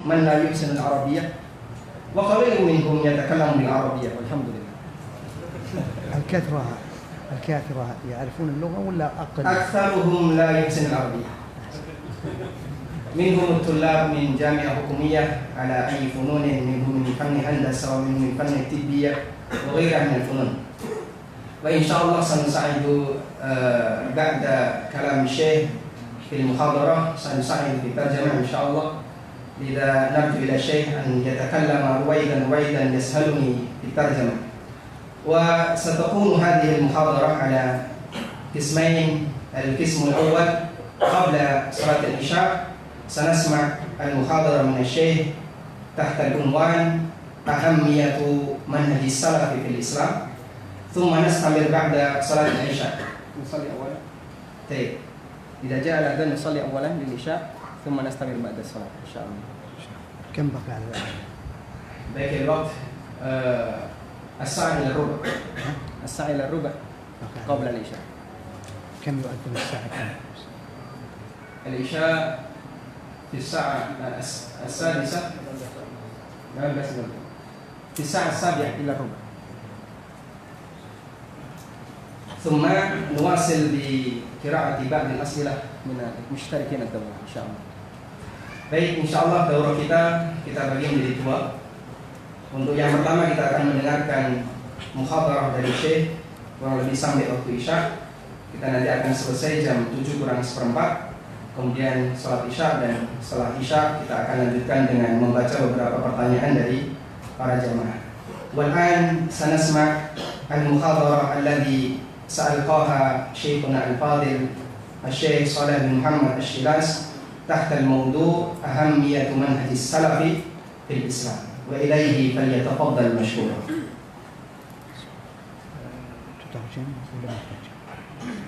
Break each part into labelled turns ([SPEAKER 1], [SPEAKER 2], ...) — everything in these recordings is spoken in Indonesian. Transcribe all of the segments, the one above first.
[SPEAKER 1] من لا يحسن العربية وقليل منهم يتكلم بالعربية والحمد لله.
[SPEAKER 2] الكثرة يعرفون اللغة ولا أقل؟
[SPEAKER 1] أكثرهم لا يحسن العربية. منهم الطلاب من جامعة حكومية على أي فنون، منهم من فن هندسة ومنهم من فن الطبية وغيرها من الفنون. وإن شاء الله سنساعد بعد كلام الشيخ في المحاضرة، سنساعد في الترجمة إن شاء الله. لذا نرجو إلى الشيخ أن يتكلم رويدا يسهلني في الترجمة. وستكون هذه المحاضرة على قسمين. القسم الأول قبل صلاة العشاء سنسمع المحاضرة من الشيخ تحت العنوان أهمية منهج السلف في الإسلام، ثم نستمر بعد صلاة العشاء. نصلي أولا. طيب، إذا جاء الأذان نصلي أولا للعشاء ثم نستمر بعد الصلاة إن شاء الله.
[SPEAKER 2] كم بقي على الوقت؟
[SPEAKER 1] باقي الوقت الساعة إلى الربع. الساعة إلى الربع قبل العشاء.
[SPEAKER 2] كم يؤذن الساعة كم؟
[SPEAKER 1] العشاء في الساعة السادسة، لا بس في الساعة السابعة إلى الربع. ثم نواصل بقراءة بعض الأسئلة من المشتركين الدورة إن شاء الله. Baik, insya Allah daurah kita bagi menjadi dua. Untuk yang pertama kita akan mendengarkan muhadarah dari Syekh kurang lebih sampai waktu Isya. Kita nanti akan selesai jam 7:04. Kemudian salat Isya, dan setelah Isya kita akan lanjutkan dengan membaca beberapa pertanyaan dari para jamaah. Wal'an sanasma' al-muhadarah alladhi sa'alqaha Syekhuna al-Fadil Syekh Shalih bin Muhammad Asy-Syilas تحت الموضوع أهمية منهج السلف في الإسلام، وإليه فليتفضل مشكورا.
[SPEAKER 2] تترجم ولا ما تترجم؟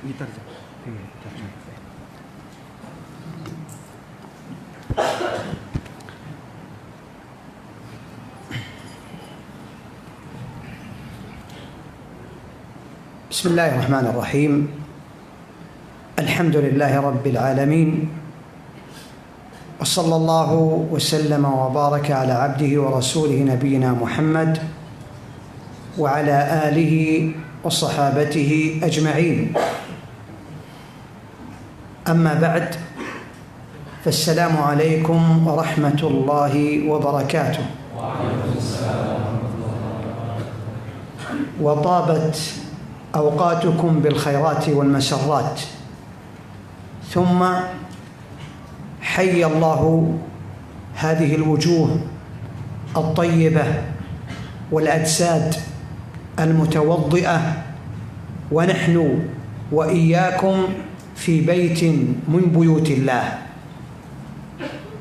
[SPEAKER 2] يترجم. ترجم. بسم الله الرحمن الرحيم. الحمد لله رب العالمين، وصلى الله وسلم وبارك على عبده ورسوله نبينا محمد وعلى آله وصحابته أجمعين. أما بعد، فالسلام عليكم ورحمة الله وبركاته. وطابت أوقاتكم بالخيرات والمسرات، ثم حي الله هذه الوجوه الطيبة والأجساد المتوضئة، ونحن وإياكم في بيت من بيوت الله.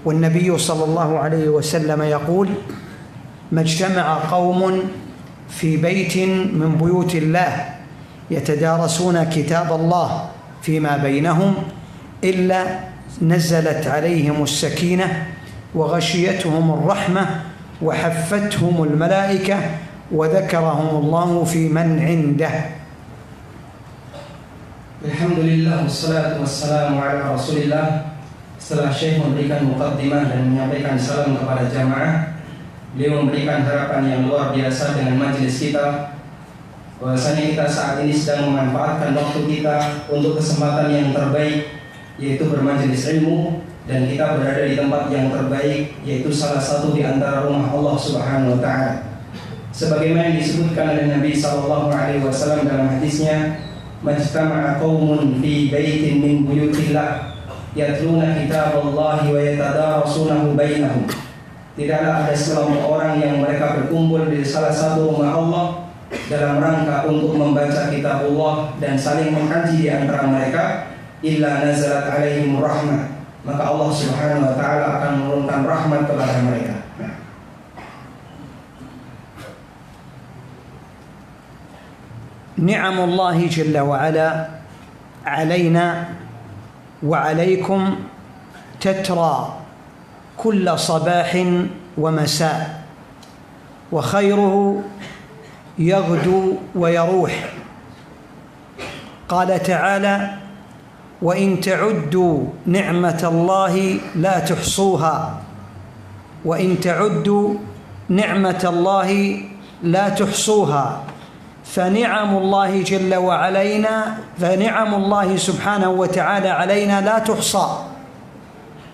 [SPEAKER 2] والنبي صلى الله عليه وسلم يقول: ما اجتمع قوم في بيت من بيوت الله يتدارسون كتاب الله فيما بينهم إلا نزلت عليهم السكينة وغشيتهم الرحمة وحفتهم الملائكة وذكرهم الله في من عنده.
[SPEAKER 1] Alhamdulillah, wassalatu wassalamu ala rasulillah. Setelah Syekh memberikan muqaddimah dan menyampaikan salam kepada jamaah, beliau memberikan harapan yang luar biasa dengan majelis kita, bahwasanya kita saat ini sedang memanfaatkan waktu kita untuk kesempatan yang terbaik, yaitu bermajelis ilmu, dan kita berada di tempat yang terbaik, yaitu salah satu di antara rumah Allah Subhanahu wa taala. Sebagaimana disebutkan oleh Nabi sallallahu alaihi wasallam dalam hadisnya, majtama'a qaumun fi baitin min buyutillah yatluna kitaballahi wa yatadarasunahu bainahum. Tidaklah ada sekelompok orang yang mereka berkumpul di salah satu rumah Allah dalam rangka untuk membaca kitab Allah dan saling mengkaji di antara mereka, illa nazalat alaihim rahmah, maka Allah Subhanahu wa taala akan menurunkan rahmat kepada mereka.
[SPEAKER 2] نعم الله جل وعلا علينا وعليكم تترى كل صباح ومساء، وخيره يغدو ويروح. قال تعالى: وإن تعدوا نعمة الله لا تحصوها وإن تعدوا نعمة الله لا تحصوها فنعم الله جل وعلينا فنعم الله سبحانه وتعالى علينا لا تحصى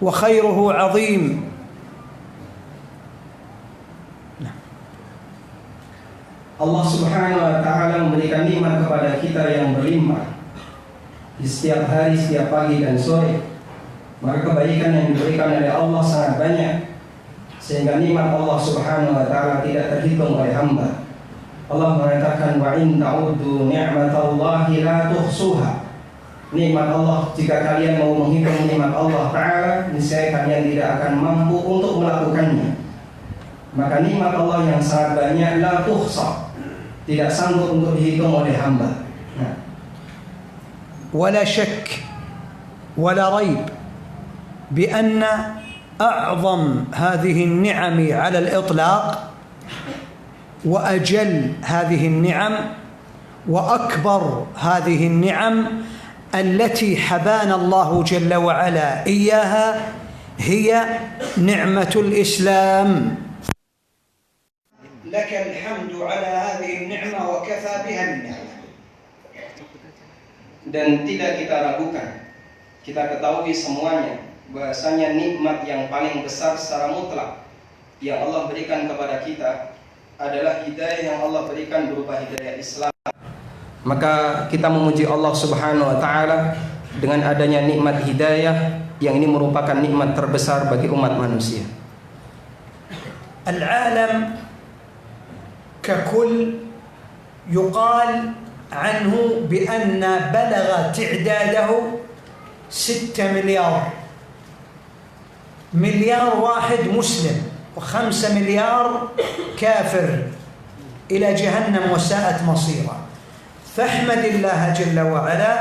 [SPEAKER 2] وخيره عظيم.
[SPEAKER 1] Allah Subhanahu wa taala memberikan nikmat kepada kita yang berlimpah di setiap hari, setiap pagi dan sore. Maka kebaikan yang diberikan oleh Allah sangat banyak, sehingga nikmat Allah Subhanahu wa taala tidak terhitung oleh hamba. Allah mengatakan wa in ta'uddu ni'matallahi la tuhsuha. Nikmat Allah, jika kalian mau menghitung nikmat Allah taala, niscaya kalian tidak akan mampu untuk melakukannya. Maka nikmat Allah yang sangat banyak la tuhsa, tidak sanggup untuk dihitung oleh hamba.
[SPEAKER 2] ولا شك ولا ريب بأن أعظم هذه النعم على الإطلاق وأجل هذه النعم وأكبر هذه النعم التي حبانا الله جل وعلا إياها هي نعمة الإسلام. لك الحمد على هذه النعمة وكفى بها النعمة.
[SPEAKER 1] Dan tidak kita ragukan, kita ketahui semuanya bahasanya nikmat yang paling besar secara mutlak yang Allah berikan kepada kita adalah hidayah yang Allah berikan berupa hidayah Islam. Maka kita memuji Allah Subhanahu wa taala dengan adanya nikmat hidayah yang ini merupakan nikmat terbesar bagi umat manusia.
[SPEAKER 2] Al-alam ككل يقال عنه بأن بلغ تعداده 6 مليار واحد مسلم و5 مليار كافر إلى جهنم وساءت مصيرا. فاحمد الله جل وعلا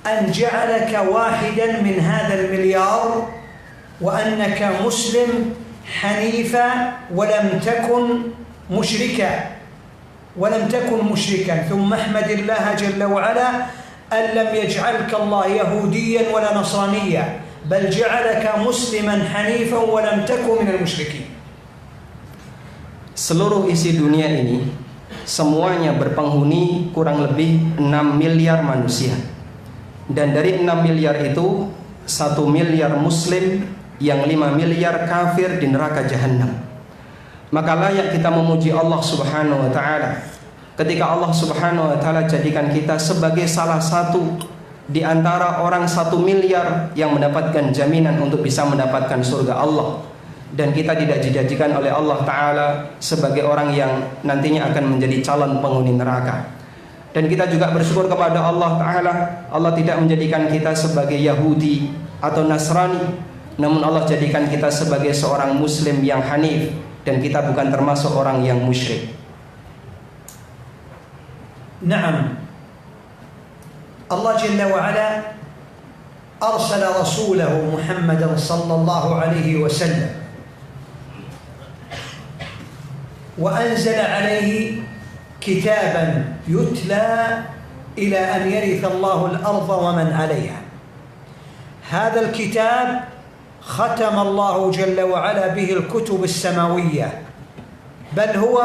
[SPEAKER 2] أن جعلك واحدا من هذا المليار وأنك مسلم حنيفا ولم تكن مشركا ثم احمد الله جل وعلا أن لم يجعلك الله يهوديا ولا نصرانيا بل جعلك مسلما حنيفا ولم تكن من المشركين.
[SPEAKER 1] Seluruh isi dunia ini semuanya berpenghuni kurang lebih 6 miliar manusia. Dan dari 6 miliar itu 1 miliar muslim, yang 5 miliar kafir di neraka jahanam. Maka layak kita memuji Allah Subhanahu wa taala ketika Allah Subhanahu wa taala jadikan kita sebagai salah satu di antara orang 1 miliar yang mendapatkan jaminan untuk bisa mendapatkan surga Allah, dan kita tidak dijadikan oleh Allah taala sebagai orang yang nantinya akan menjadi calon penghuni neraka. Dan kita juga bersyukur kepada Allah taala, Allah tidak menjadikan kita sebagai Yahudi atau Nasrani, namun Allah jadikan kita sebagai seorang muslim yang hanif, dan kita bukan termasuk orang yang musyrik.
[SPEAKER 2] Naam. Allah Jalla wa Ala arsala rasulahu Muhammadan sallallahu alaihi wasallam wa anzala alaihi kitaban yutla ila an yaritha Allahu al-ardha wa man 'alayha. Hadha al-kitab ختم الله جل وعلا به الكتب السماوية بل هو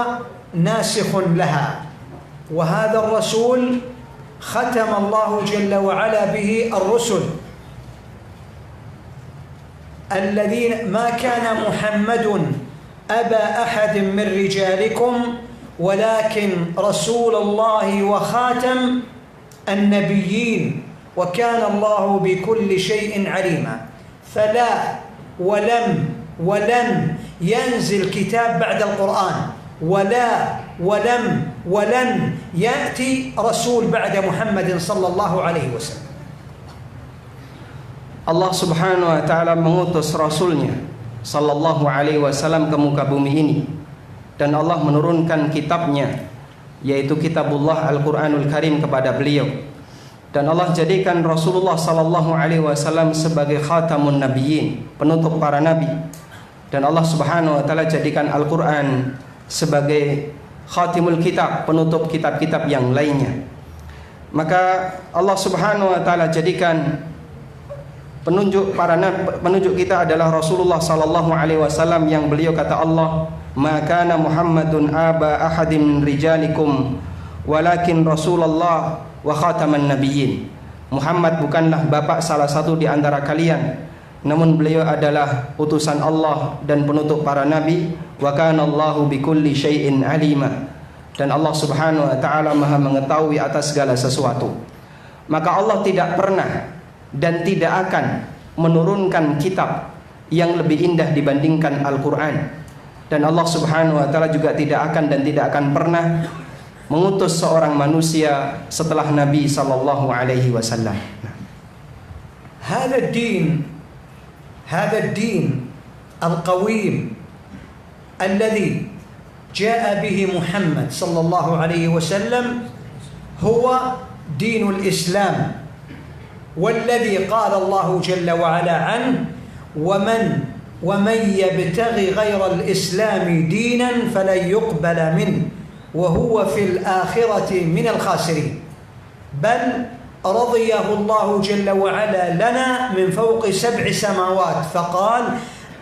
[SPEAKER 2] ناسخ لها، وهذا الرسول ختم الله جل وعلا به الرسل الذين ما كان محمد أبا أحد من رجالكم ولكن رسول الله وخاتم النبيين وكان الله بكل شيء عليما. فلا ولن ينزل كتاب بعد القرآن ولن يأتي رسول بعد محمد صلى الله عليه وسلم.
[SPEAKER 1] Allah Subhanahu wa taala mengutus rasulnya sallallahu alaihi wasallam ke muka bumi ini, dan Allah menurunkan kitabnya yaitu kitabullah Al-Qur'anul Karim kepada beliau. Dan Allah jadikan Rasulullah sallallahu alaihi wasallam sebagai khatamun nabiyyin, penutup para nabi. Dan Allah Subhanahu wa taala jadikan Al-Qur'an sebagai khatimul kitab, penutup kitab-kitab yang lainnya. Maka Allah Subhanahu wa taala jadikan Al-Qur'an sebagai khatimul kitab, penutup kitab-kitab yang lainnya. Maka Allah Subhanahu wa taala jadikan Al-Qur'an sebagai khatimul kitab, penutup kitab-kitab yang lainnya. Maka Allah Subhanahu wa taala jadikan Al-Qur'an sebagai khatimul kitab, penutup kitab-kitab yang lainnya. Maka Allah Subhanahu wa taala jadikan Penunjuk kita adalah Rasulullah sallallahu alaihi wasallam yang beliau kata Allah, "Ma kana Muhammadun aba ahadin min rijalikum walakin Rasulullah wa khataman nabiyyin." Muhammad bukanlah bapak salah satu di antara kalian, namun beliau adalah utusan Allah dan penutup para nabi. Wa kana Allahu bikulli syai'in alima. Dan Allah Subhanahu wa taala Maha mengetahui atas segala sesuatu. Maka Allah tidak pernah dan tidak akan menurunkan kitab yang lebih indah dibandingkan Al-Quran. Dan Allah Subhanahu wa taala juga tidak akan dan tidak akan pernah mengutus seorang manusia setelah Nabi sallallahu alaihi wasallam.
[SPEAKER 2] هذا الدين القويم الذي جاء به محمد صلى الله عليه وسلم هو دين الإسلام، والذي قال الله جل وعلا عنه: ومن يبتغي غير الإسلام دينا فلن يقبل منه وهو في الآخرة من الخاسرين. بل رضيه الله جل وعلا لنا من فوق 7 سماوات فقال: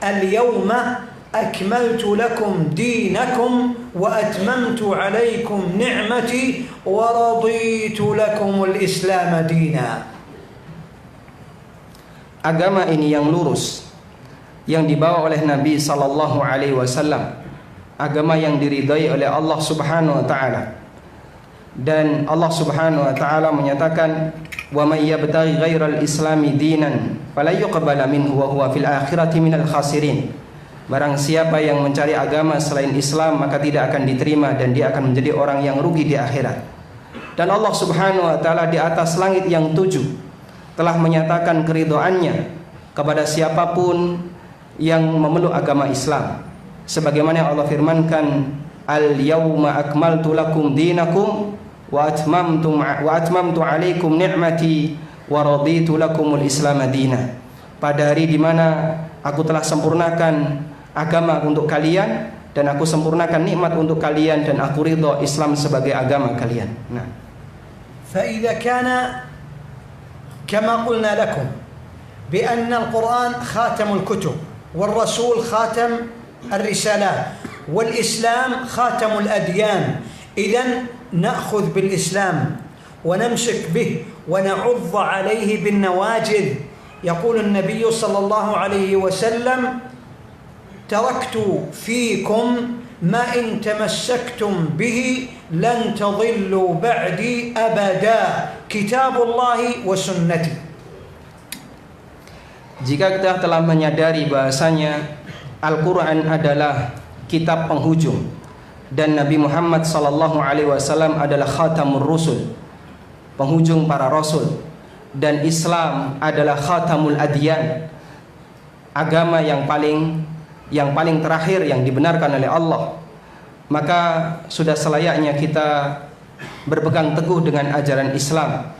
[SPEAKER 2] اليوم أكملت لكم دينكم وأتممت عليكم نعمتي ورضيت لكم الإسلام دينا.
[SPEAKER 1] Agama ini yang lurus, yang dibawa oleh Nabi sallallahu alaihi wasallam, agama yang diridhai oleh Allah Subhanahu wa taala. Dan Allah Subhanahu wa taala menyatakan, "Wa may yabtaghi ghairal islami dinan fala yuqbala minhu wa huwa fil akhirati minal khasirin." Barang siapa yang mencari agama selain Islam, maka tidak akan diterima dan dia akan menjadi orang yang rugi di akhirat. Dan Allah Subhanahu wa taala di atas langit yang 7 telah menyatakan keridhaannya kepada siapapun yang memeluk agama Islam. Sebagaimana yang Allah firmankan, "Al-yauma akmaltu lakum dinakum wa atmamtu alaikum ni'mati wa raditu lakumul Islam madina." Pada hari di mana aku telah sempurnakan agama untuk kalian dan aku sempurnakan nikmat untuk kalian dan aku ridha Islam sebagai agama kalian. Nah,
[SPEAKER 2] فإذا كان كما قلنا لكم بأن القرآن خاتم الكتب والرسول خاتم الرسالات والإسلام خاتم الأديان، إذن نأخذ بالإسلام ونمسك به ونعض عليه بالنواجذ. يقول النبي صلى الله عليه وسلم: تركت فيكم ما إن تمسكتم به لن تضلوا بعدي أبدا كتاب الله وسنتي.
[SPEAKER 1] Jika kita telah menyadari bahasanya Al-Quran adalah kitab penghujung dan Nabi Muhammad sallallahu alaihi wasallam adalah khatamur rusul, penghujung para rasul, dan Islam adalah khatamul adyan, agama yang paling terakhir yang dibenarkan oleh Allah, maka sudah selayaknya kita berpegang teguh dengan ajaran Islam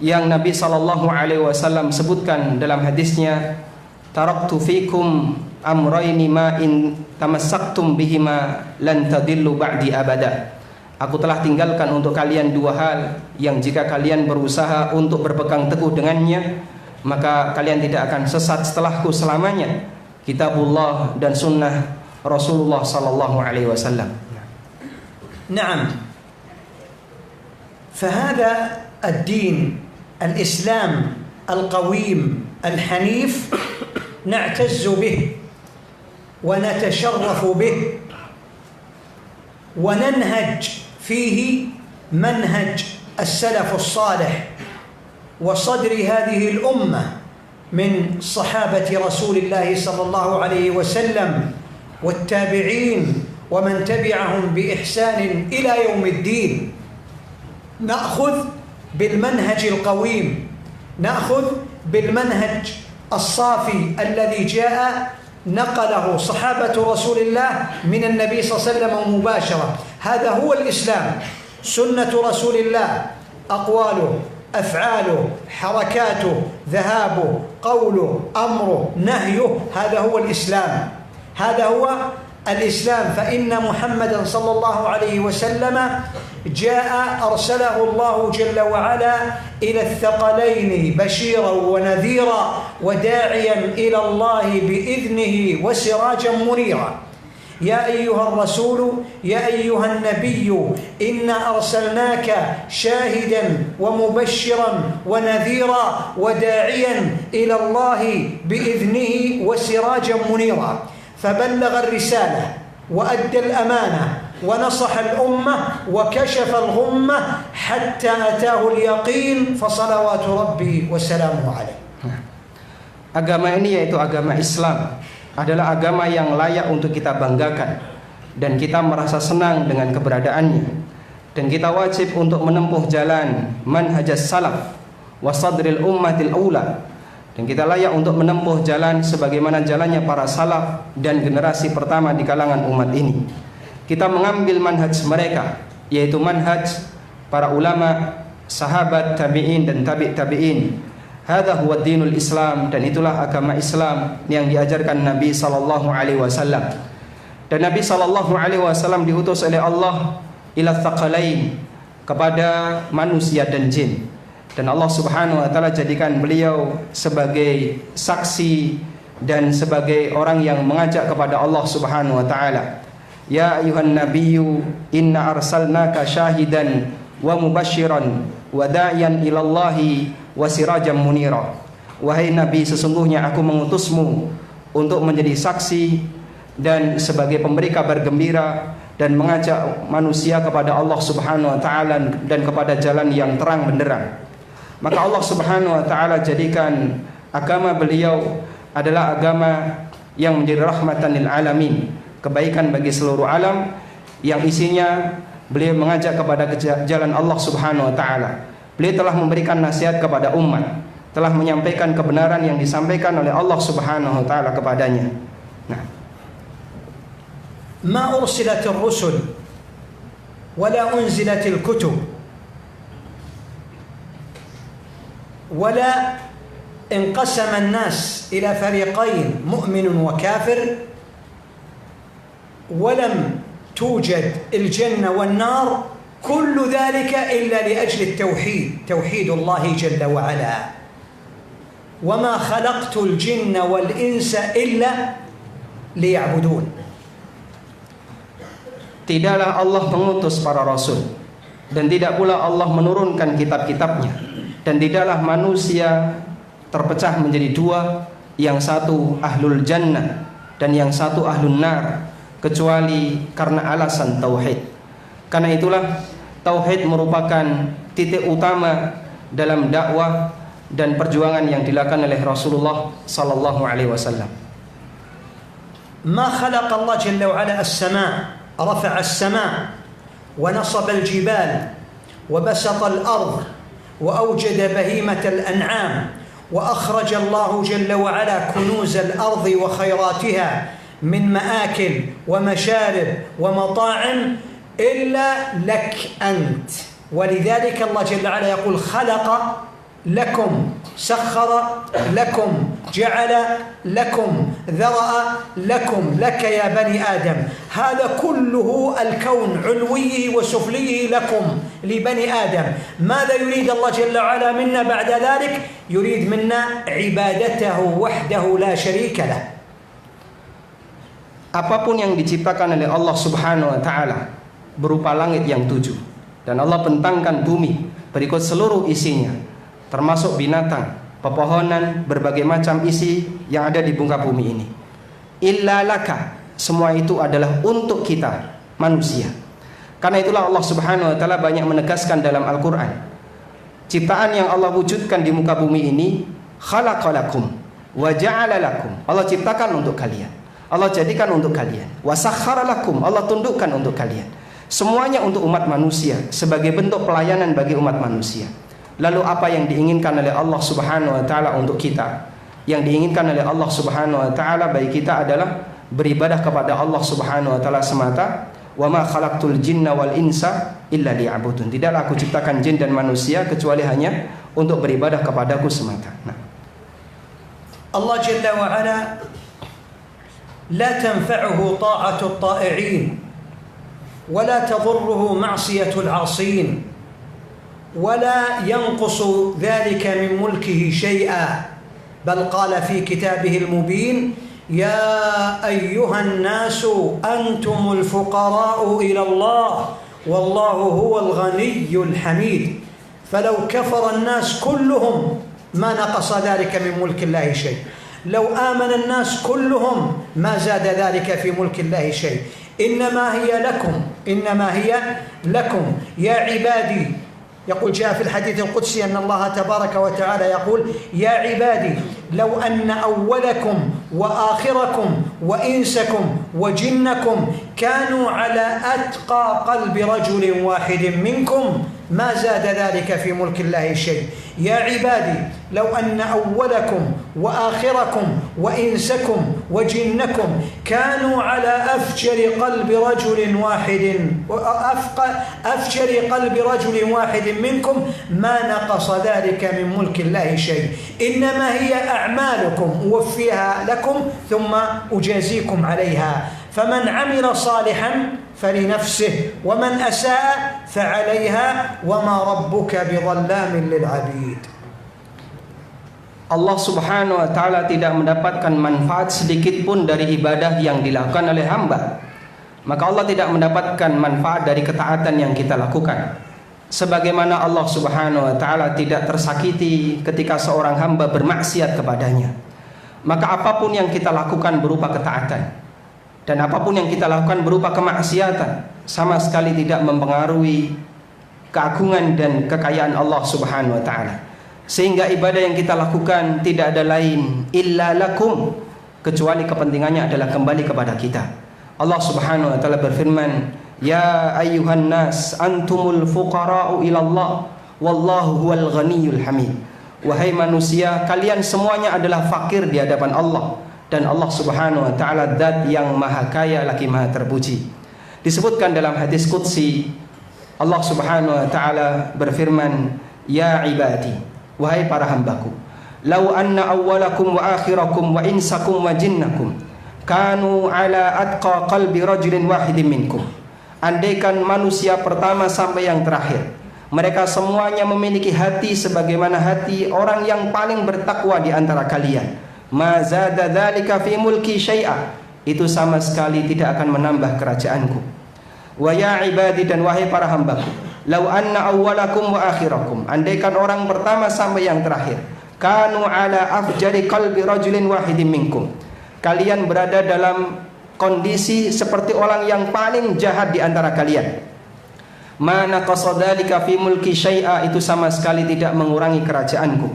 [SPEAKER 1] yang Nabi sallallahu alaihi wasallam sebutkan dalam hadisnya, "Taraktu fikum amrayni ma in tamassaktum bihima lan tadillu ba'di abada." Aku telah tinggalkan untuk kalian 2 hal yang jika kalian berusaha untuk berpegang teguh dengannya, maka kalian tidak akan sesat setelahku selamanya, kitabullah dan sunnah Rasulullah sallallahu alaihi wasallam.
[SPEAKER 2] نعم، فهذا الدين الإسلام القويم الحنيف نعتز به ونتشرف به وننهج فيه منهج السلف الصالح وصدر هذه الأمة من صحابة رسول الله صلى الله عليه وسلم والتابعين ومن تبعهم بإحسان إلى يوم الدين. نأخذ بالمنهج القويم، نأخذ بالمنهج الصافي الذي جاء نقله صحابة رسول الله من النبي صلى الله عليه وسلم مباشرة. هذا هو الإسلام، سنة رسول الله، أقواله، أفعاله، حركاته، ذهابه، قوله، أمره، نهيه، هذا هو الإسلام. هذا هو الإسلام، فإن محمدا صلى الله عليه وسلم جاء أرسله الله جل وعلا إلى الثقلين بشيرا ونذيرا وداعيا إلى الله بإذنه وسراجا منيرا. يا أيها الرسول يا أيها النبي إنا أرسلناك شاهدا ومبشرا ونذيرا وداعيا إلى الله بإذنه وسراجا منيرا. فبلغ الرسالة وأدى الأمانة ونصح الأمة وكشف الغمة حتى أتاه اليقين فصلوات ربي وسلامه عليه.
[SPEAKER 1] Agama ini yaitu agama Islam adalah agama yang layak untuk kita banggakan dan kita merasa senang dengan keberadaannya, dan kita wajib untuk menempuh jalan manhajus salaf wa sadril ummatil ula, dan kita layak untuk menempuh jalan sebagaimana jalannya para salaf dan generasi pertama di kalangan umat ini. Kita mengambil manhaj mereka, yaitu manhaj para ulama, sahabat, tabi'in dan tabi'in. Hadza huwa dinul Islam, dan itulah agama Islam yang diajarkan Nabi sallallahu alaihi wasallam. Dan Nabi sallallahu alaihi wasallam diutus oleh Allah ila tsaqalain, kepada manusia dan jin. Dan Allah Subhanahu wa taala jadikan beliau sebagai saksi dan sebagai orang yang mengajak kepada Allah Subhanahu wa taala. Ya ayuhan nabiyyu inna arsalnaka syahidan wa mubasyiran wa da'iyan ilallahi wa sirajan munira. Wahai Nabi, sesungguhnya aku mengutusmu untuk menjadi saksi dan sebagai pemberi kabar gembira dan mengajak manusia kepada Allah Subhanahu wa taala dan kepada jalan yang terang benderang. Maka Allah Subhanahu wa taala jadikan agama beliau adalah agama yang menjadi rahmatan lil alamin, kebaikan bagi seluruh alam, yang isinya beliau mengajak kepada jalan Allah Subhanahu wa taala. Beliau telah memberikan nasihat kepada umat, telah menyampaikan kebenaran yang disampaikan oleh Allah Subhanahu wa taala kepadanya. Nah,
[SPEAKER 2] ما أرسلت الرسل ولا أنزلت الكتب ولا انقسم الناس إلى فريقين مؤمن وكافر ولم توجد الجنة والنار، كل ذلك إلا لأجل التوحيد، توحيد الله جل وعلا. وما خلقت الجن والإنس إلا ليعبدون.
[SPEAKER 1] Tidaklah Allah mengutus para rasul, dan tidak pula Allah menurunkan kitab-kitabnya, dan tidaklah manusia terpecah menjadi dua, yang satu ahlul jannah dan yang satu ahlun nar, kecuali karena alasan tauhid. Karena itulah tauhid merupakan titik utama dalam dakwah dan perjuangan yang dilakukan oleh Rasulullah sallallahu alaihi wasallam.
[SPEAKER 2] ما خلق الله جل وعلا السماء، رفع السماء ونصب الجبال وبسط الأرض وأوجد بهيمة الأنعام وأخرج الله جل وعلا كنوز الأرض وخيراتها من مآكل ومشارب ومطاعم إلا لك أنت. ولذلك الله جل وعلا يقول خلق لكم، سخر لكم، جعل لكم، ذرأ لكم، لك يا بني آدم. هذا كله الكون علويه وسفليه لكم لبني آدم. ماذا يريد الله جل وعلا منا بعد ذلك؟ يريد منا عبادته وحده لا شريك له.
[SPEAKER 1] Apapun yang diciptakan oleh Allah Subhanahu wa taala berupa langit yang 7, dan Allah bentangkan bumi berikut seluruh isinya, termasuk binatang, pepohonan, berbagai macam isi yang ada di muka bumi ini. Illa laka, semua itu adalah untuk kita manusia. Karena itulah Allah Subhanahu wa taala banyak menegaskan dalam Al-Qur'an, ciptaan yang Allah wujudkan di muka bumi ini, khalaqalakum wa ja'ala lakum, Allah ciptakan untuk kalian, Allah jadikan untuk kalian. Wa sakhkhara lakum, Allah tundukkan untuk kalian. Semuanya untuk umat manusia, sebagai bentuk pelayanan bagi umat manusia. Lalu apa yang diinginkan oleh Allah Subhanahu wa taala untuk kita? Yang diinginkan oleh Allah Subhanahu wa taala bagi kita adalah beribadah kepada Allah Subhanahu wa taala semata. Wa ma khalaqtul jinna wal insa illa liya'budun. Tidaklah aku ciptakan jin dan manusia kecuali hanya untuk beribadah kepadaku semata. Nah,
[SPEAKER 2] Allah Jalla wa Ala لا تنفعه طاعة الطائعين ولا تضره معصية العاصين ولا ينقص ذلك من ملكه شيئا، بل قال في كتابه المبين: يا أيها الناس أنتم الفقراء إلى الله والله هو الغني الحميد. فلو كفر الناس كلهم ما نقص ذلك من ملك الله شيء، لو آمن الناس كلهم ما زاد ذلك في ملك الله شيء. إنما هي لكم يا عبادي. يقول جاء في الحديث القدسي أن الله تبارك وتعالى يقول: يا عبادي لو أن أولكم وآخركم وإنسكم وجنكم كانوا على أتقى قلب رجل واحد منكم ما زاد ذلك في ملك الله شيء. يا عبادي لو أن أولكم وآخركم وإنسكم وجنكم كانوا على أفجر قلب رجل واحد منكم ما نقص ذلك من ملك الله شيء. إنما هي أعمالكم أوفيها لكم ثم أجازيكم عليها، فمن عمل صالحا فلنفسه ومن أساء فعليها وما ربك بظلام للعبيد.
[SPEAKER 1] Allah Subhanahu wa taala tidak mendapatkan manfaat sedikit pun dari ibadah yang dilakukan oleh hamba. Maka Allah tidak mendapatkan manfaat dari ketaatan yang kita lakukan. Sebagaimana Allah Subhanahu wa taala tidak tersakiti ketika seorang hamba bermaksiat kepadanya. Maka apapun yang kita lakukan berupa ketaatan dan apapun yang kita lakukan berupa kemaksiatan sama sekali tidak mempengaruhi keagungan dan kekayaan Allah Subhanahu wa taala. Sehingga ibadah yang kita lakukan tidak ada lain illa lakum, kecuali kepentingannya adalah kembali kepada kita. Allah Subhanahu wa taala berfirman: "Ya ayyuhan nas antumul fuqara'u ilallah wallahu huwal ghaniyyul hamid." Wahai manusia, kalian semuanya adalah fakir di hadapan Allah, dan Allah Subhanahu wa taala zat yang maha kaya lagi maha terpuji. Disebutkan dalam hadis qudsi, Allah Subhanahu wa taala berfirman: "Ya ibadi, wahai para hambaku, lau anna awwalakum wa akhirakum wa insakum wa jinnakum kanu ala atqa qalbi rajulin wahidin minkum." Andaikan manusia pertama sampai yang terakhir mereka semuanya memiliki hati sebagaimana hati orang yang paling bertakwa di antara kalian, ma zada dzalika fi mulki syai'a, itu sama sekali tidak akan menambah kerajaanku. Wa ya ibadi, dan wahai para hambaku, lau anna awwalakum wa akhirakum, andaikan orang pertama sampai yang terakhir, kanu ala afjari qalbi rajulin wahidin minkum, kalian berada dalam kondisi seperti orang yang paling jahat di antara kalian, mana qasadzalika fi mulki syai'a, itu sama sekali tidak mengurangi kerajaanku.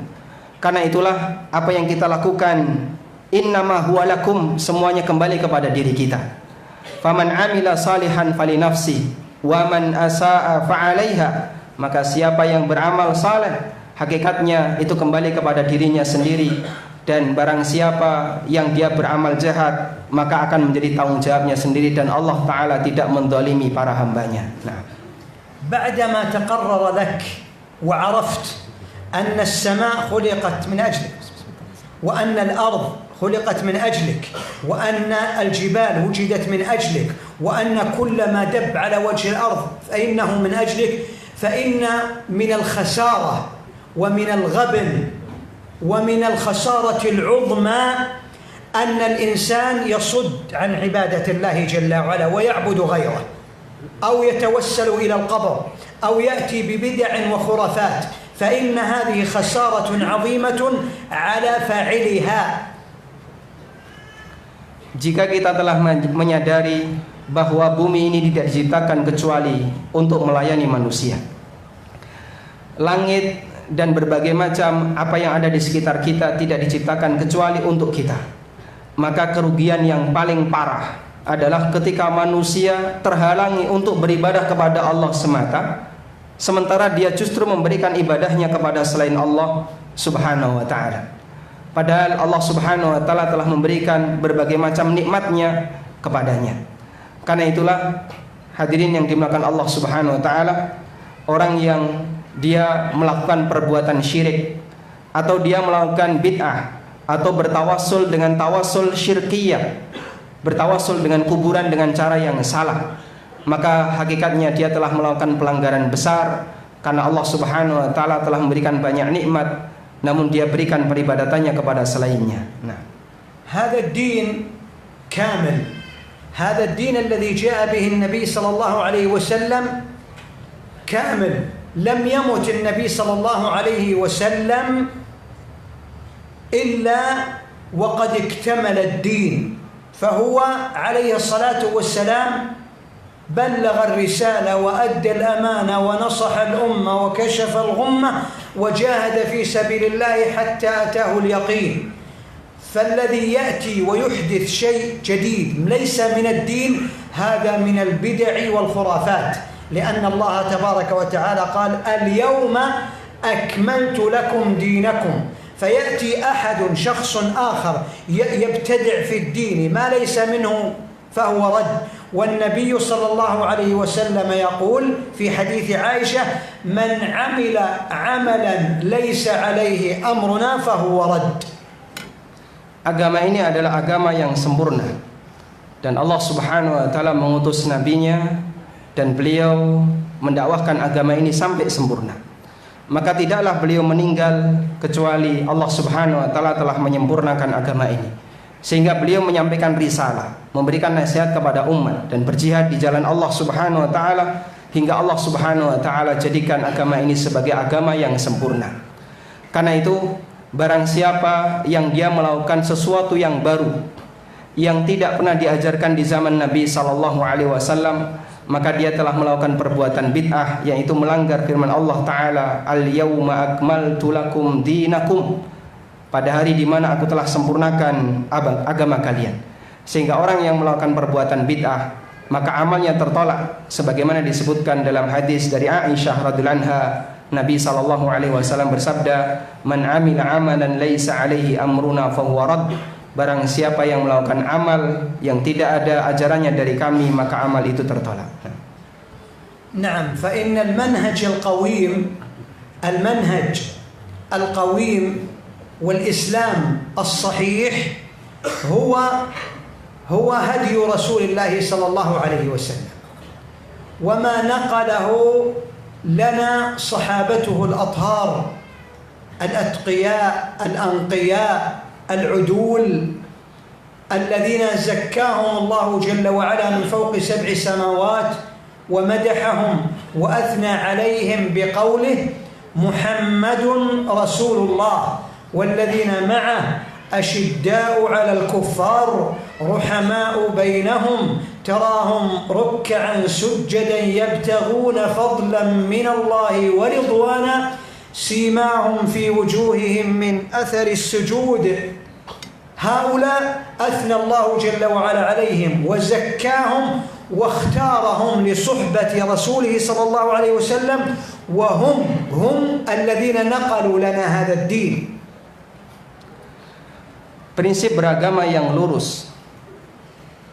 [SPEAKER 1] Karena itulah apa yang kita lakukan innama huwa lakum, semuanya kembali kepada diri kita. Faman amila salihan falinafsi wa man asaa fa'alaiha, maka siapa yang beramal saleh hakikatnya itu kembali kepada dirinya sendiri, dan barang siapa yang dia beramal jahat maka akan menjadi tanggung jawabnya sendiri, dan Allah taala tidak mendolimi para hambanya. Nah,
[SPEAKER 2] بعدما تقرر لك وعرفت أن السماء خلقت من أجلك وأن الأرض خلقت من أجلك وأن الجبال وجدت من أجلك وأن كل ما دب على وجه الأرض فإنه من أجلك، فإن من الخسارة ومن الغبن ومن الخسارة العظمى أن الإنسان يصد عن عبادة الله جل وعلا ويعبد غيره، أو يتوسل إلى القبر، أو يأتي ببدع وخرافات، فإن هذه خسارة عظيمة على فاعلها.
[SPEAKER 1] Jika kita telah menyadari bahwa bumi ini tidak diciptakan kecuali untuk melayani manusia, langit dan berbagai macam apa yang ada di sekitar kita tidak diciptakan kecuali untuk kita, maka kerugian yang paling parah adalah ketika manusia terhalangi untuk beribadah kepada Allah semata, sementara dia justru memberikan ibadahnya kepada selain Allah Subhanahu wa ta'ala. Padahal Allah Subhanahu wa ta'ala telah memberikan berbagai macam nikmatnya kepadanya. Karena itulah hadirin yang dimuliakan Allah Subhanahu wa ta'ala, orang yang dia melakukan perbuatan syirik, atau dia melakukan bid'ah, atau bertawassul dengan tawassul syirkiyah, bertawasul dengan kuburan dengan cara yang salah, maka hakikatnya dia telah melakukan pelanggaran besar, karena Allah Subhanahu wa taala telah memberikan banyak nikmat namun dia berikan peribadatannya kepada selainnya. Nah,
[SPEAKER 2] هذا الدين كامل، هذا الدين الذي جاء به النبي صلى الله عليه وسلم كامل، لم يمت النبي صلى الله عليه وسلم إلا وقد اكتمل الدين، فهو عليه الصلاة والسلام بلغ الرسالة وأدى الأمانة ونصح الأمة وكشف الغمة وجاهد في سبيل الله حتى أتاه اليقين. فالذي يأتي ويحدث شيء جديد ليس من الدين هذا من البدع والخرافات، لأن الله تبارك وتعالى قال اليوم أكملت لكم دينكم، فيأتي أحد شخص آخر يبتدع في الدين ما ليس منه فهو رد. والنبي صلى الله عليه وسلم يقول في حديث عائشة من عمل عملا ليس عليه أمرنا فهو رد.
[SPEAKER 1] Agama ini adalah agama yang sempurna, dan Allah Subhanahu wa taala mengutus nabinya dan beliau mendakwahkan agama ini sampai sempurna. Maka tidaklah beliau meninggal kecuali Allah Subhanahu wa taala telah menyempurnakan agama ini, sehingga beliau menyampaikan risalah, memberikan nasihat kepada umat dan berjihad di jalan Allah Subhanahu wa taala hingga Allah Subhanahu wa taala jadikan agama ini sebagai agama yang sempurna. Karena itu barang siapa yang dia melakukan sesuatu yang baru yang tidak pernah diajarkan di zaman Nabi sallallahu alaihi wasallam, maka dia telah melakukan perbuatan bid'ah, yaitu melanggar firman Allah taala, al-yauma akmaltu lakum dinakum, pada hari di mana aku telah sempurnakan agama kalian. Sehingga orang yang melakukan perbuatan bid'ah maka amalnya tertolak, sebagaimana disebutkan dalam hadis dari Aisyah radhiyallahu anha, Nabi sallallahu alaihi wasallam bersabda, "Man 'amila 'amalan laisa 'alaihi amruna fahuwa radd." Barang siapa yang melakukan amal yang tidak ada ajarannya dari kami, maka amal itu tertolak.
[SPEAKER 2] نعم، فإن المنهج القويم والإسلام الصحيح هو هدي رسول الله صلى الله عليه وسلم، وما نقله لنا صحابته الأطهار الأتقياء الأنقياء العدول الذين زكاهم الله جل وعلا من فوق 7 سماوات ومدحهم وأثنى عليهم بقوله محمد رسول الله والذين معه أشداء على الكفار رحماء بينهم تراهم ركعا سجدا يبتغون فضلا من الله ورضوانا سيماهم في وجوههم من أثر السجود. هؤلاء أثنى الله جل وعلا عليهم وزكاهم واختارهم لصحبة رسوله صلى الله عليه وسلم، وهم الذين نقلوا لنا هذا الدين.
[SPEAKER 1] Prinsip beragama yang lurus,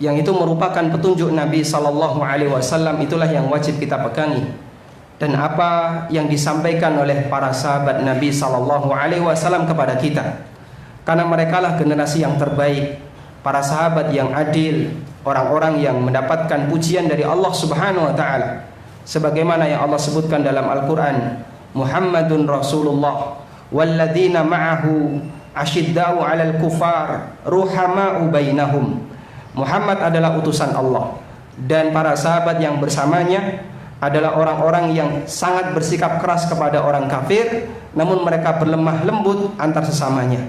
[SPEAKER 1] yang itu merupakan petunjuk Nabi sallallahu alaihi wasallam, itulah yang wajib kita pegangi. Dan apa yang disampaikan oleh para sahabat Nabi sallallahu alaihi wasallam kepada kita, karena merekalah generasi yang terbaik, para sahabat yang adil, orang-orang yang mendapatkan pujian dari Allah Subhanahu wa taala, sebagaimana yang Allah sebutkan dalam Al-Qur'an, Muhammadun Rasulullah walladzina ma'ahu asyidda'u 'alal kufar ruhama'u bainahum. Muhammad adalah utusan Allah, dan para sahabat yang bersamanya adalah orang-orang yang sangat bersikap keras kepada orang kafir, namun mereka berlemah lembut antar sesamanya.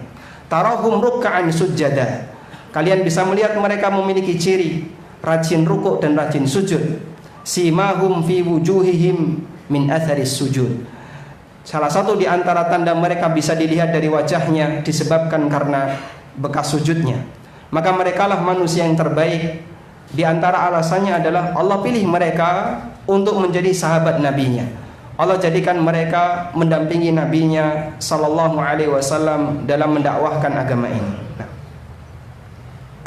[SPEAKER 1] Tarahum ruk'an sujjada. Kalian bisa melihat mereka memiliki ciri rajin rukuk dan rajin sujud. Simahum fi wujuhihim min atharis sujud. Salah satu di antara tanda mereka bisa dilihat dari wajahnya disebabkan karena bekas sujudnya. Maka merekalah manusia yang terbaik. Di antara alasannya adalah Allah pilih mereka untuk menjadi sahabat nabinya. Allah jadikan mereka mendampingi nabinya sallallahu alaihi wasallam dalam mendakwahkan agama ini.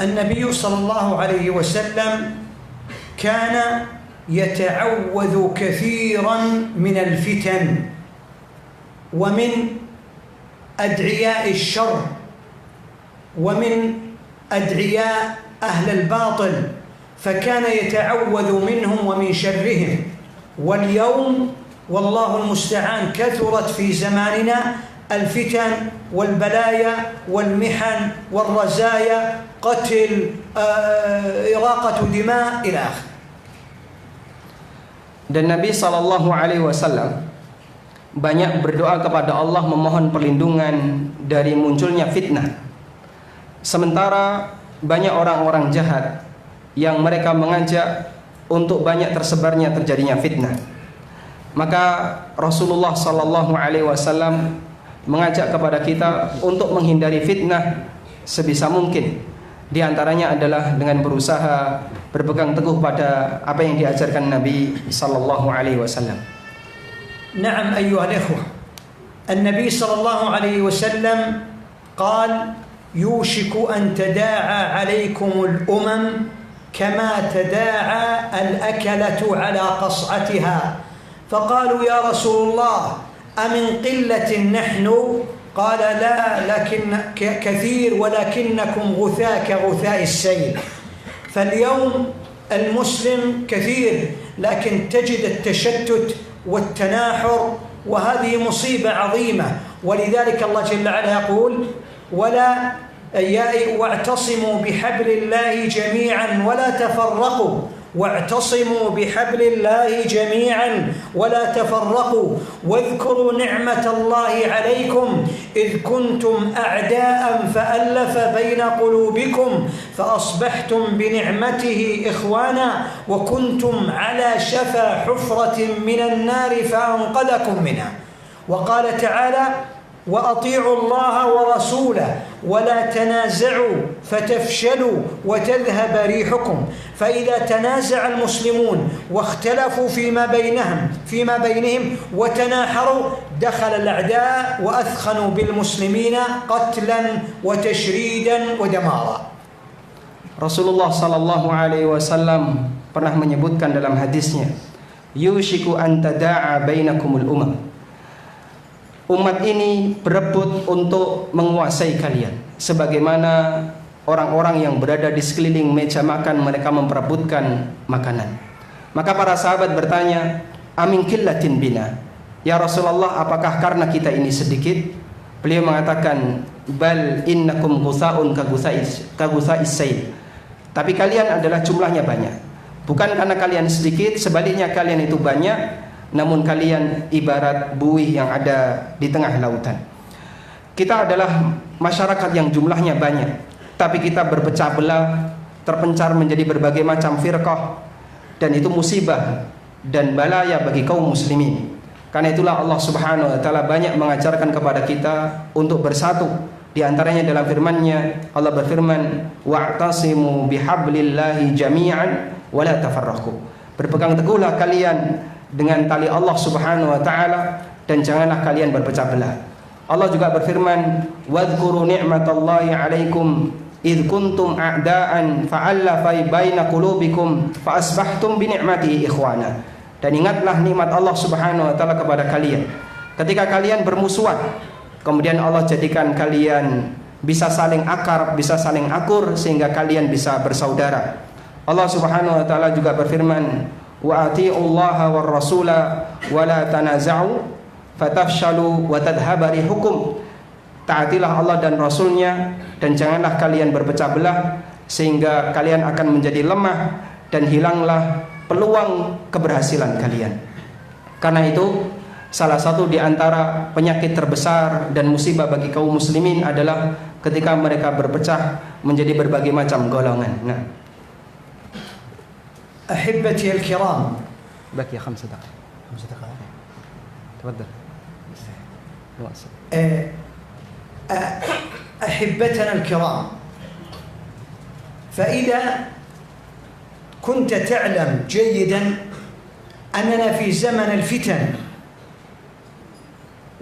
[SPEAKER 2] An-Nabi sallallahu alaihi wasallam kana yata'awwadhu kathiran min al-fitan ومن أدعياء الشر ومن أدعياء أهل الباطل فكان يتعوذ منهم ومن شرهم. واليوم والله المستعان كثرت في زماننا الفتن والبلايا والمحن والرزايا، قتل، إراقة دماء إلى آخره.
[SPEAKER 1] Dan Nabi SAW banyak berdoa kepada Allah memohon perlindungan dari munculnya fitnah. Sementara banyak orang-orang jahat yang mereka mengajak untuk banyak tersebarnya terjadinya fitnah. Maka Rasulullah SAW mengajak kepada kita untuk menghindari fitnah sebisa mungkin. Di antaranya adalah dengan berusaha berpegang teguh pada apa yang diajarkan Nabi SAW.
[SPEAKER 2] نعم أيها الإخوة، النبي صلى الله عليه وسلم قال: يوشك أن تداعى عليكم الأمم كما تداعى الأكلة على قصعتها. فقالوا: يا رسول الله أمن قلة نحن؟ قال: لا، لكن كثير ولكنكم غثاء كغثاء السيل. فاليوم المسلم كثير لكن تجد التشتت والتناحر، وهذه مصيبة عظيمة. ولذلك الله جل وعلا يقول: واعتصموا بحبل الله جميعا ولا تفرقوا. واعتصموا بحبل الله جميعا ولا تفرقوا واذكروا نعمة الله عليكم إذ كنتم أعداء فألف بين قلوبكم فأصبحتم بنعمته إخوانا وكنتم على شفا حفرة من النار فأنقذكم منها. وقال تعالى: وأطيعوا الله ورسوله ولا تنازعوا فتفشلوا وتذهب ريحكم. فإذا تنازع المسلمون واختلفوا فيما بينهم وتناحروا دخل الأعداء وأثخنوا بالمسلمين قتلا وتشريدا ودمارا.
[SPEAKER 1] Rasulullah SAW pernah menyebutkan dalam hadisnya, yushiku an tada'a bainakumul umam. Umat ini berebut untuk menguasai kalian, sebagaimana orang-orang yang berada di sekeliling meja makan mereka memperebutkan makanan. Maka para sahabat bertanya, amin qillatin bina, ya Rasulullah, apakah karena kita ini sedikit? Beliau mengatakan, bal innakum ghusaun ka ghusaa'is sayl. Tapi kalian adalah jumlahnya banyak. Bukan karena kalian sedikit, sebaliknya kalian itu banyak, namun kalian ibarat buih yang ada di tengah lautan. Kita adalah masyarakat yang jumlahnya banyak, tapi kita berpecah belah, terpencar menjadi berbagai macam firqah, dan itu musibah dan balaya bagi kaum muslimin. Karena itulah Allah Subhanahu wa taala banyak mengajarkan kepada kita untuk bersatu. Di antaranya dalam firman-Nya, Allah berfirman, wa'tasimu bihablillahi jami'an wa la tafarraqu. Berpegang teguhlah kalian dengan tali Allah Subhanahu wa taala dan janganlah kalian berpecah belah. Allah juga berfirman, wadhkuru ni'matallahi 'alaikum id kuntum a'daan fa'alafa baina qulubikum fa asbahtum bi ni'matihi ikhwana. Dan ingatlah nikmat Allah Subhanahu wa taala kepada kalian ketika kalian bermusuhan, kemudian Allah jadikan kalian bisa saling akrab, bisa saling akur sehingga kalian bisa bersaudara. Allah Subhanahu wa taala juga berfirman, wa ati'ullaha war rasula wa la tanaza'u fatafshalu wa tadhhaba rihukum. Taatilah Allah dan Rasulnya dan janganlah kalian berpecah belah sehingga kalian akan menjadi lemah dan hilanglah peluang keberhasilan kalian. Karena itu salah satu di antara penyakit terbesar dan musibah bagi kaum muslimin adalah ketika mereka berpecah menjadi berbagai macam golongan. Nah,
[SPEAKER 2] أحبتي الكرام،
[SPEAKER 1] بقي 5 دقائق. تفضل.
[SPEAKER 2] أحبتنا الكرام، فإذا كنت تعلم جيدا أننا في زمن الفتن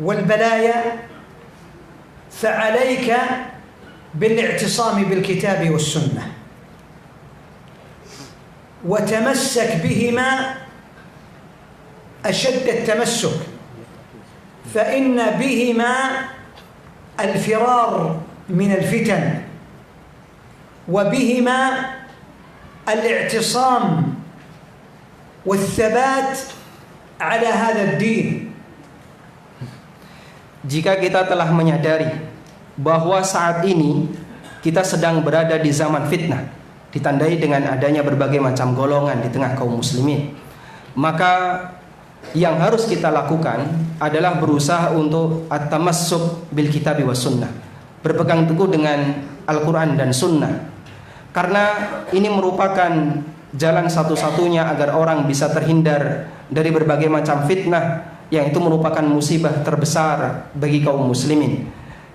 [SPEAKER 2] والبلايا فعليك بالاعتصام بالكتاب والسنة وتمسك بهما أشد التمسك، فإن بهما الفرار من الفتن وبهما الاعتصام والثبات على هذا الدين.
[SPEAKER 1] Jika kita telah menyadari bahwa saat ini kita sedang berada di zaman fitnah, ditandai dengan adanya berbagai macam golongan di tengah kaum muslimin, maka yang harus kita lakukan adalah berusaha untuk at-tamassuk bil kitabi was sunnah, berpegang teguh dengan Al-Quran dan sunnah, karena ini merupakan jalan satu-satunya agar orang bisa terhindar dari berbagai macam fitnah yang itu merupakan musibah terbesar bagi kaum muslimin.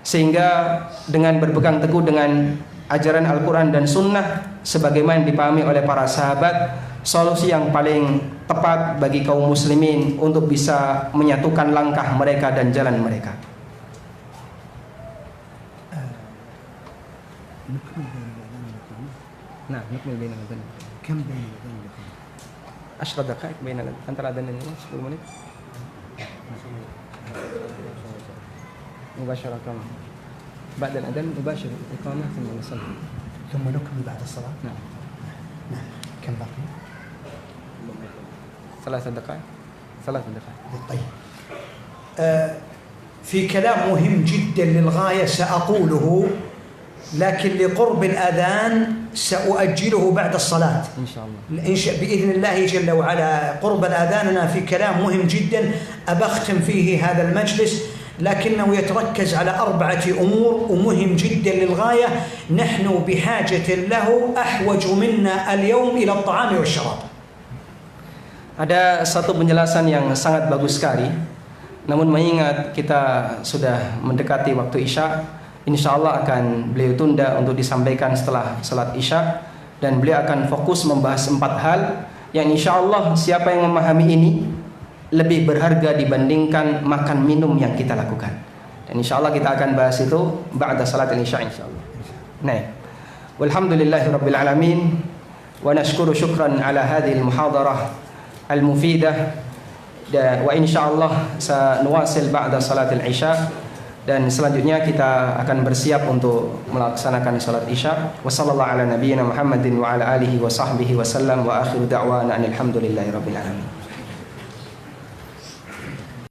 [SPEAKER 1] Sehingga dengan berpegang teguh dengan ajaran Al-Quran dan sunnah sebagaimana dipahami oleh para sahabat, solusi yang paling tepat bagi kaum muslimin untuk bisa menyatukan langkah mereka dan jalan mereka. Nah, nukmil bainal adhan. Kam bainal adhan? 10 دقائق bainal antara adhan dan 10 menit. مباشرة بعد الأذان مباشرة إقامة ثم نصلي
[SPEAKER 2] ثم نكمل بعد الصلاة.
[SPEAKER 1] نعم.
[SPEAKER 2] كم باقي؟
[SPEAKER 1] 3 دقائق.
[SPEAKER 2] طيب. في كلام مهم جدا للغاية سأقوله، لكن لقرب الأذان سأؤجله بعد الصلاة
[SPEAKER 1] إن شاء الله.
[SPEAKER 2] بإذن الله جل وعلا. قرب الأذان أنا في كلام مهم جدا أبختم فيه هذا المجلس، لكنه يتركز على 4 أمور ومهم جدا للغاية. نحن بحاجة له أحوج منا اليوم إلى الطعام والشراب.
[SPEAKER 1] Ada satu penjelasan yang sangat bagus sekali. Namun mengingat kita sudah mendekati waktu Isya, insya Allah akan beliau tunda untuk disampaikan setelah salat Isya, dan beliau akan fokus membahas 4 hal yang insya Allah siapa yang memahami ini lebih berharga dibandingkan makan minum yang kita lakukan. Dan insya Allah kita akan bahas itu ba'da salat Isya insya Allah. Nah, walhamdulillahi rabbil alamin, wa nashkuru syukran ala hadhihi al-muhadarah al-mufidah, wa insya Allah sanuwasil ba'da salat Isya. Dan selanjutnya kita akan bersiap untuk melaksanakan salat Isya. Wa sallallahu ala nabiyyina Muhammadin wa ala alihi wa sahbihi wa sallam, wa akhiru da'wana alhamdulillahi rabbil alamin.